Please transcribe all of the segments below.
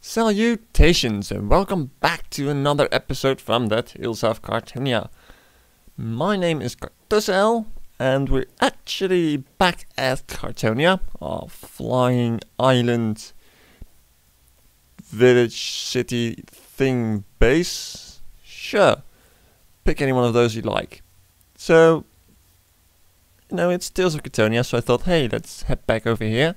Salutations and welcome back to another episode from the Tales of Kartonia. My name is Kartosael and we're actually back at Kartonia, our flying island, village, city, thing, base. Sure, pick any one of those you like. So, it's Tales of Kartonia, so I thought, hey, let's head back over here.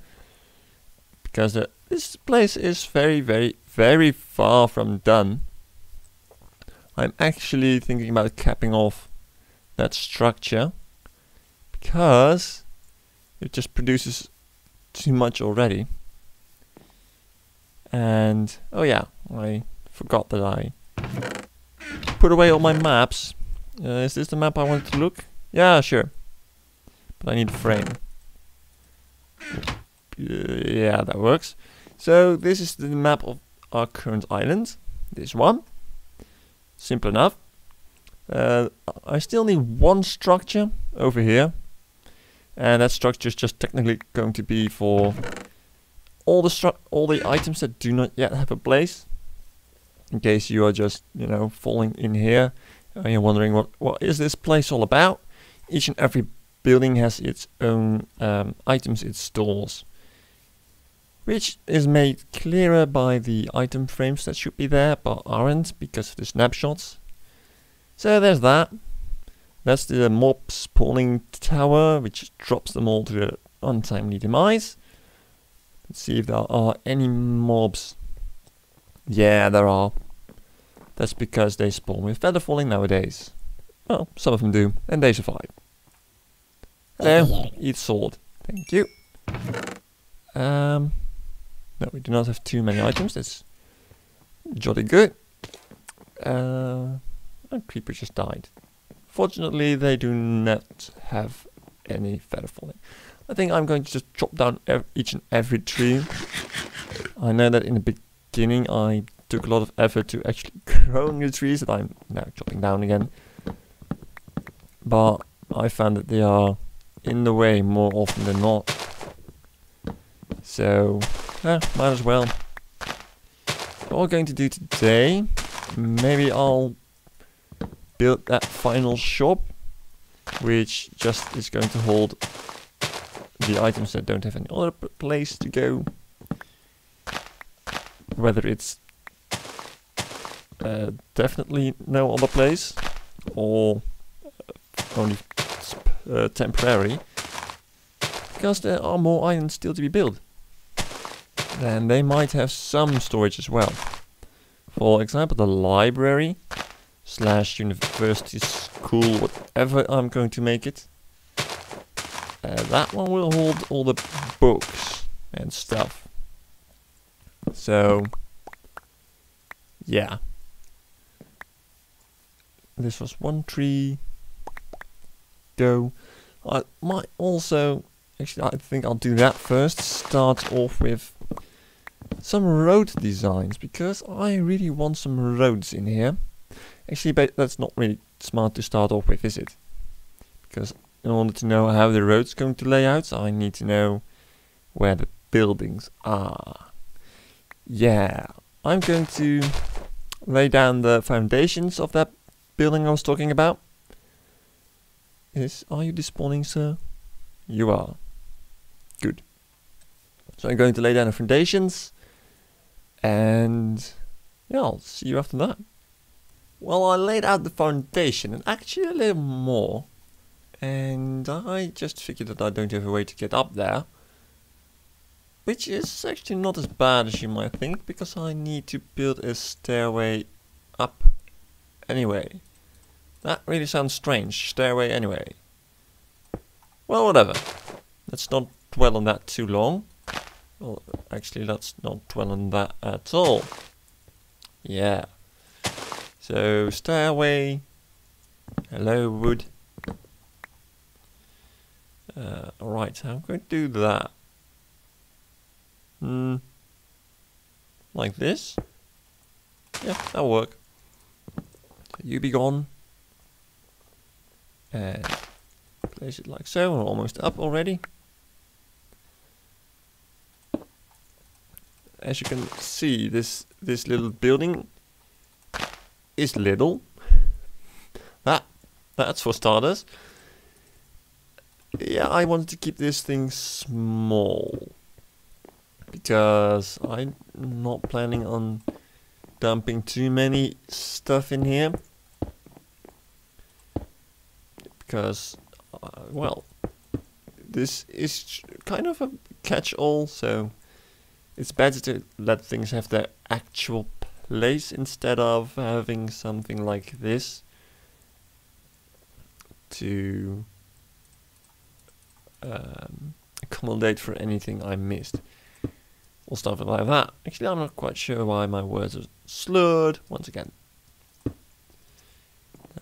Because this place is very far from done. I'm actually thinking about capping off that structure because it just produces too much already. And oh yeah, I forgot that I put away all my maps. Is this the map I wanted to look? Yeah, sure. But I need a frame. Yeah, that works. So this is the map of our current island. This one. Simple enough. I still need one structure over here. And that structure is just technically going to be for all the items that do not yet have a place. In case you are just, falling in here and you're wondering what is this place all about. Each and every building has its own items it stores, which is made clearer by the item frames that should be there but aren't because of the snapshots. So there's that. That's the mob spawning tower, which drops them all to their untimely demise. Let's see if there are any mobs. Yeah, there are. That's because they spawn with feather falling nowadays. Well, some of them do, and they survive. Hello, eat sword. Thank you. No, we do not have too many items. That's jolly good. A creeper just died. Fortunately, they do not have any feather falling. I think I'm going to just chop down each and every tree. I know that in the beginning I took a lot of effort to actually grow new trees that I'm now chopping down again. But I found that they are in the way more often than not. So, might as well. What we're going to do today, maybe I'll build that final shop, which just is going to hold the items that don't have any other place to go. Whether it's definitely no other place, or only temporary, because there are more islands still to be built. And they might have some storage as well. For example, the library / university school, whatever I'm going to make it. That one will hold all the books and stuff. So, yeah. This was one tree. Go. I might also, actually I think I'll do that first. Start off with some road designs, because I really want some roads in here. Actually, but that's not really smart to start off with, is it? Because in order to know how the road's going to lay out, I need to know where the buildings are. Yeah, I'm going to lay down the foundations of that building I was talking about. Are you despawning, sir? You are. Good. So I'm going to lay down the foundations. And yeah, I'll see you after that. Well, I laid out the foundation and actually a little more. And I just figured that I don't have a way to get up there. Which is actually not as bad as you might think, because I need to build a stairway up anyway. That really sounds strange. Stairway anyway. Well, whatever. Let's not dwell on that too long. Well, actually, let's not dwell on that at all. Yeah. So, stairway. Hello, wood. Alright, I'm going to do that. Like this? Yeah, that'll work. So you be gone. And place it like so. We're almost up already. as you can see, this little building is little. That's for starters. Yeah, I wanted to keep this thing small because I'm not planning on dumping too many stuff in here. Because, well, this is kind of a catch-all, so it's better to let things have their actual place instead of having something like this to accommodate for anything I missed or stuff like that. Actually, I'm not quite sure why my words are slurred once again.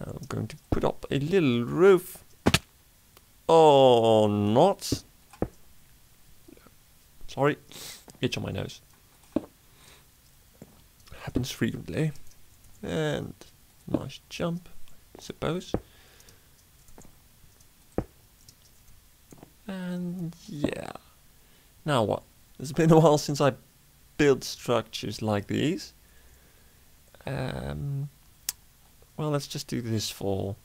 Now I'm going to put up a little roof. Or not. Sorry, itch on my nose. Happens frequently. And nice jump, I suppose. And yeah. Now what? It's been a while since I built structures like these. Well, let's just do this for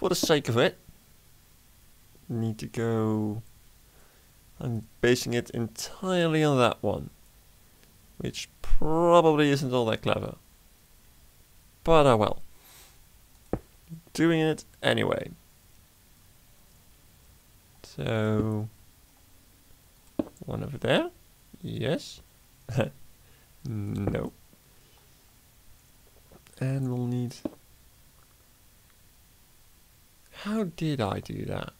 the sake of it. Need to go. I'm basing it entirely on that one, which probably isn't all that clever. But oh well. Doing it anyway. So, one over there? Yes. No. And we'll need... How did I do that?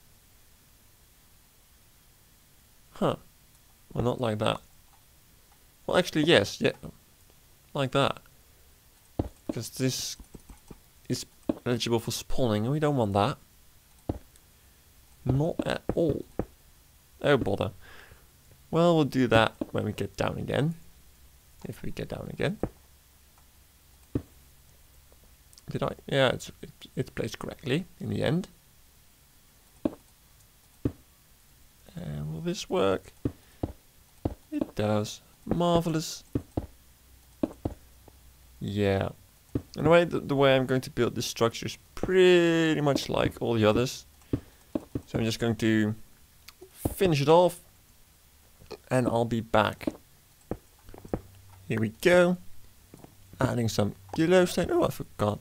Huh. Well, not like that. Well, actually, yes. Yeah. Like that. Because this is eligible for spawning, and we don't want that. Not at all. Oh, bother. Well, we'll do that when we get down again. If we get down again. Did I? Yeah, it's placed correctly in the end. And will this work? It does. Marvelous. Yeah. Anyway, the way I'm going to build this structure is pretty much like all the others. So I'm just going to finish it off and I'll be back. Here we go. Adding some glowstone. Oh, I forgot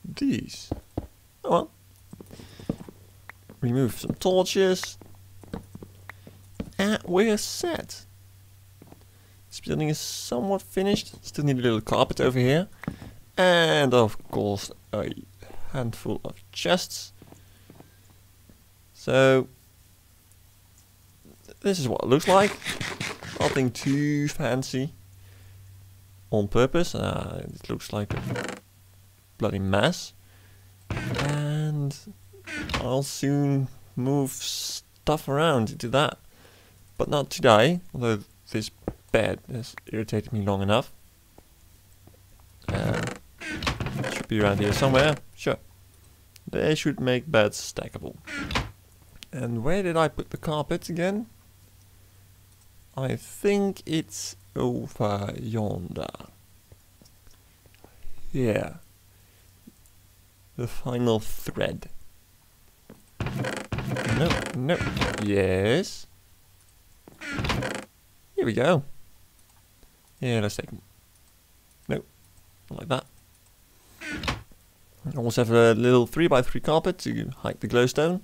these. Oh well. Remove some torches. And we're set. This building is somewhat finished. Still need a little carpet over here. And of course a handful of chests. So this is what it looks like. Nothing too fancy. On purpose. It looks like a bloody mess. And I'll soon move stuff around into that. But not today, although this bed has irritated me long enough. Should be around here somewhere. Sure. They should make beds stackable. And where did I put the carpet again? I think it's over yonder. Yeah. The final thread. Nope, nope. Yes. Here we go. Yeah, let's take them. Nope. Not like that. I also have a little 3x3 carpet to hide the glowstone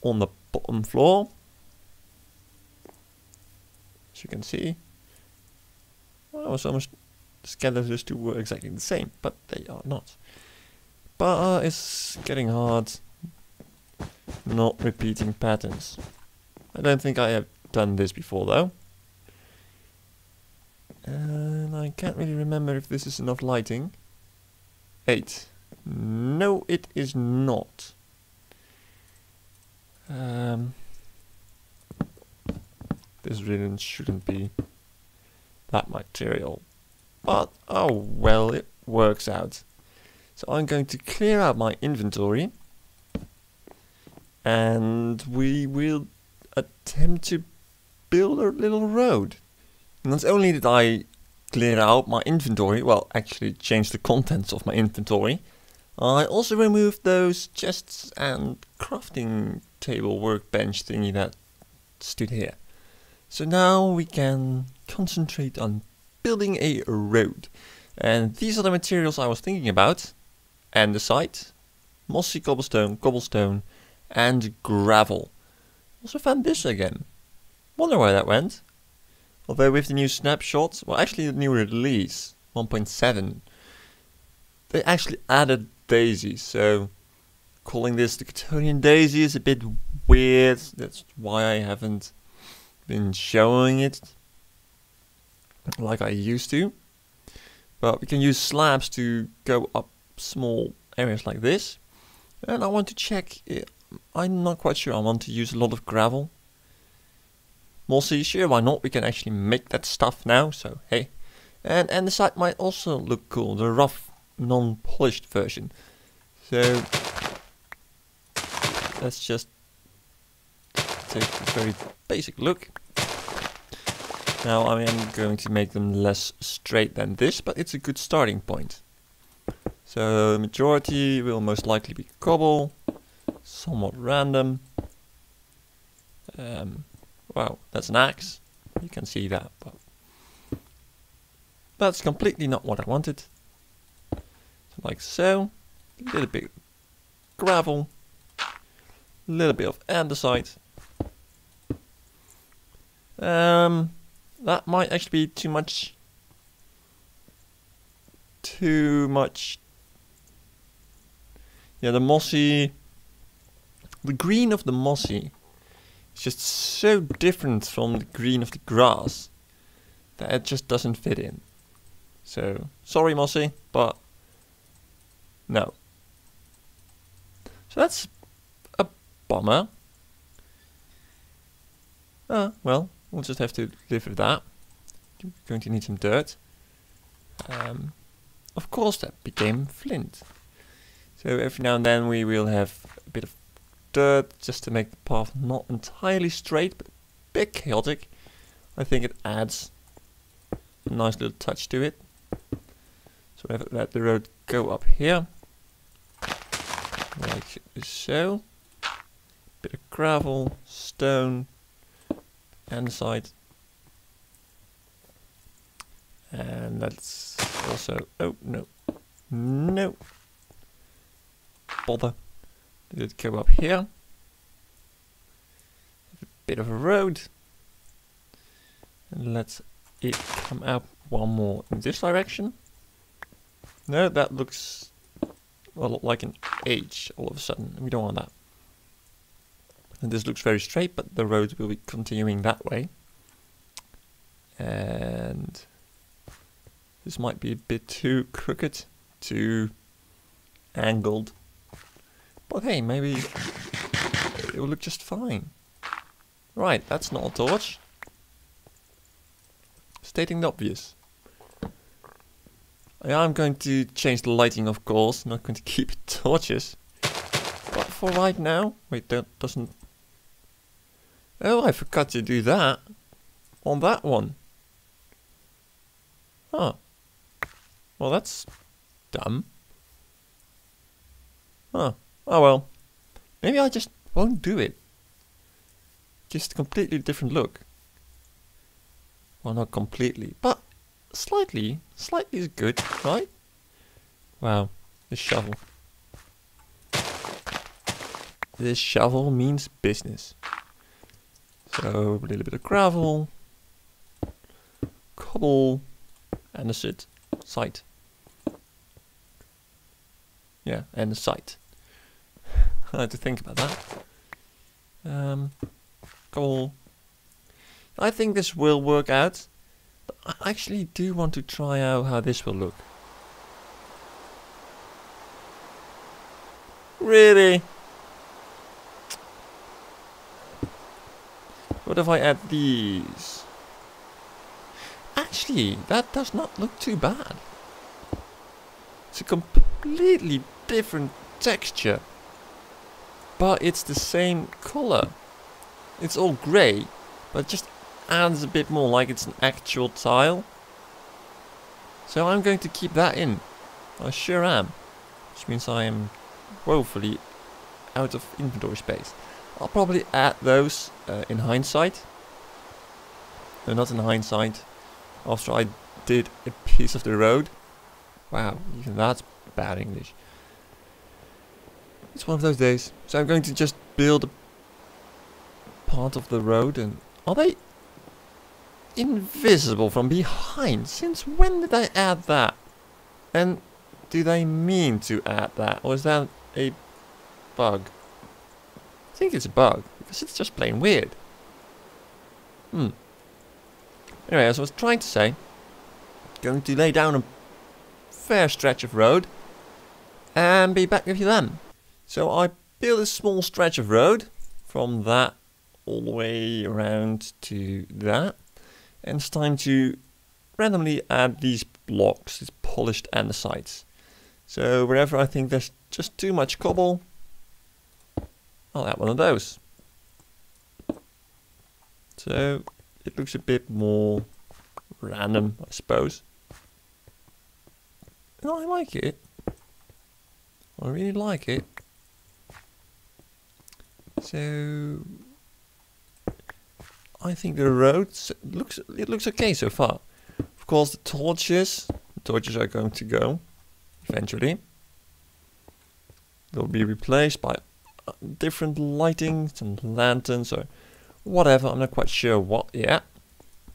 on the bottom floor. As you can see. Well, I was almost scared those two were exactly the same, but they are not. But it's getting hard not repeating patterns. I don't think I have done this before though. And I can't really remember if this is enough lighting. 8. No, it is not. This really shouldn't be that material. But, oh well, it works out. So I'm going to clear out my inventory. And we will attempt to build a little road. Not only did I clear out my inventory, well, actually change the contents of my inventory, I also removed those chests and crafting table workbench thingy that stood here. So now we can concentrate on building a road. And these are the materials I was thinking about. Andesite, mossy cobblestone, and gravel. Also found this again. Wonder where that went. Although with the new snapshots, well, actually the new release 1.7, they actually added daisies. So calling this the Kartonian daisy is a bit weird. That's why I haven't been showing it like I used to. But we can use slabs to go up small areas like this. And I want to check it. I'm not quite sure. I want to use a lot of gravel. Mossy, sure, why not? We can actually make that stuff now, so hey. And the site might also look cool, the rough, non-polished version. So let's just take a very basic look. Now I am going to make them less straight than this, but it's a good starting point. So the majority will most likely be cobble, somewhat random. Wow, that's an axe. You can see that, but that's completely not what I wanted. So like so, a little bit of gravel, a little bit of andesite. That might actually be too much. Yeah, the mossy, the green of the mossy. It's just so different from the green of the grass that it just doesn't fit in. So, sorry Mossy, but no. So that's a bummer. Well, we'll just have to live with that. We're going to need some dirt. Of course that became flint. So every now and then we will have a bit of dirt just to make the path not entirely straight but a bit chaotic. I think it adds a nice little touch to it. So we have let the road go up here like so. Bit of gravel, stone, andesite, and let's also, oh no bother. Let it go up here. Have a bit of a road. And let it come out one more in this direction. No, that looks well like an H all of a sudden. We don't want that. And this looks very straight, but the road will be continuing that way. And this might be a bit too crooked, too angled. But hey, maybe it will look just fine. Right, that's not a torch. Stating the obvious. I'm going to change the lighting, of course. I'm not going to keep torches. But for right now... Wait, that doesn't... Oh, I forgot to do that. On that one. Oh. Well, that's... dumb. Oh. Oh well, maybe I just won't do it. Just a completely different look. Well, not completely, but slightly is good, right? Wow, this shovel. This shovel means business. So, a little bit of gravel, cobble, and a site. Yeah, and a site. I had to think about that. Cool. I think this will work out. But I actually do want to try out how this will look. Really? What if I add these? Actually, that does not look too bad. It's a completely different texture. But it's the same color. It's all grey, but just adds a bit more, like it's an actual tile. So I'm going to keep that in. I sure am. Which means I am woefully out of inventory space. I'll probably add those in hindsight. No, not in hindsight. After I did a piece of the road. Wow, even that's bad English. It's one of those days. So I'm going to just build a part of the road. And are they invisible from behind? Since when did I add that? And do they mean to add that? Or is that a bug? I think it's a bug. Because it's just plain weird. Anyway, as I was trying to say, going to lay down a fair stretch of road and be back with you then. So I built a small stretch of road from that all the way around to that, and it's time to randomly add these blocks, it's polished andesite. So wherever I think there's just too much cobble, I'll add one of those. So it looks a bit more random, I suppose. And I like it. I really like it. So I think the road looks okay so far. Of course, the torches are going to go eventually. They'll be replaced by different lighting, some lanterns or whatever. I'm not quite sure what yet,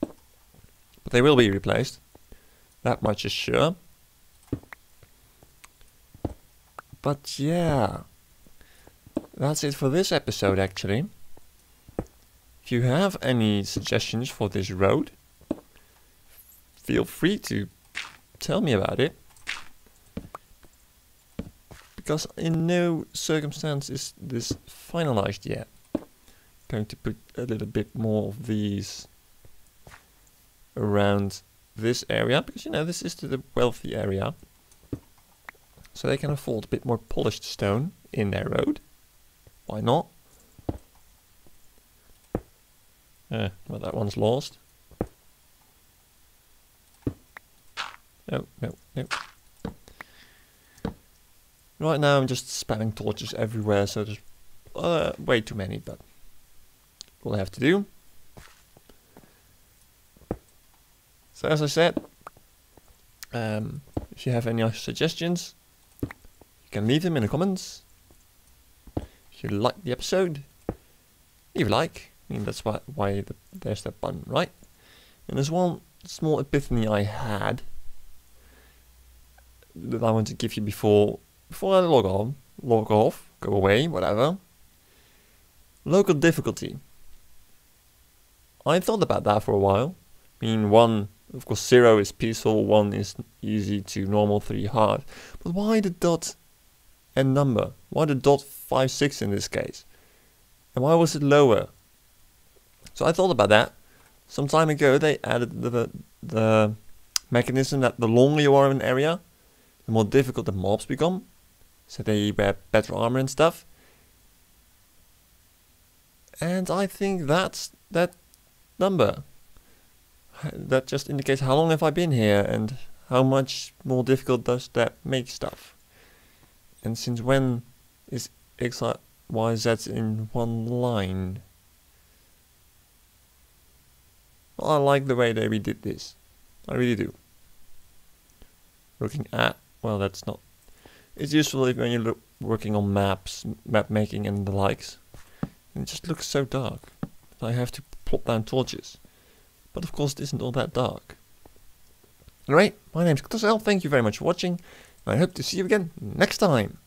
but they will be replaced. That much is sure. But yeah, that's it for this episode actually. If you have any suggestions for this road, feel free to tell me about it. Because in no circumstance is this finalized yet. Going to put a little bit more of these around this area, because you know this is the wealthy area, so they can afford a bit more polished stone in their road. Why not? Well, that one's lost. No. Right now I'm just spamming torches everywhere, so there's way too many, but we'll have to do. So as I said, if you have any suggestions, you can leave them in the comments. If you like the episode, leave a like. I mean, that's why there's that button, right? And there's one small epiphany I had that I want to give you before I log off, go away, whatever. Local difficulty. I thought about that for a while. I mean, 1, of course 0 is peaceful, 1 is easy, 2 normal, 3 hard. But why the dot and number? Why the dot 5, 6 in this case? And why was it lower? So I thought about that. Some time ago they added the mechanism that the longer you are in an area, the more difficult the mobs become. So they wear better armor and stuff. And I think that's that number. That just indicates how long have I been here and how much more difficult does that make stuff. And since when is X, Y, Z in one line? Well, I like the way they redid this. I really do. Looking at, well, that's not. It's useful if when you're working on maps, map making and the likes. And it just looks so dark. I have to plop down torches. But of course it isn't all that dark. Alright, my name's Kartosael. Thank you very much for watching. And I hope to see you again next time.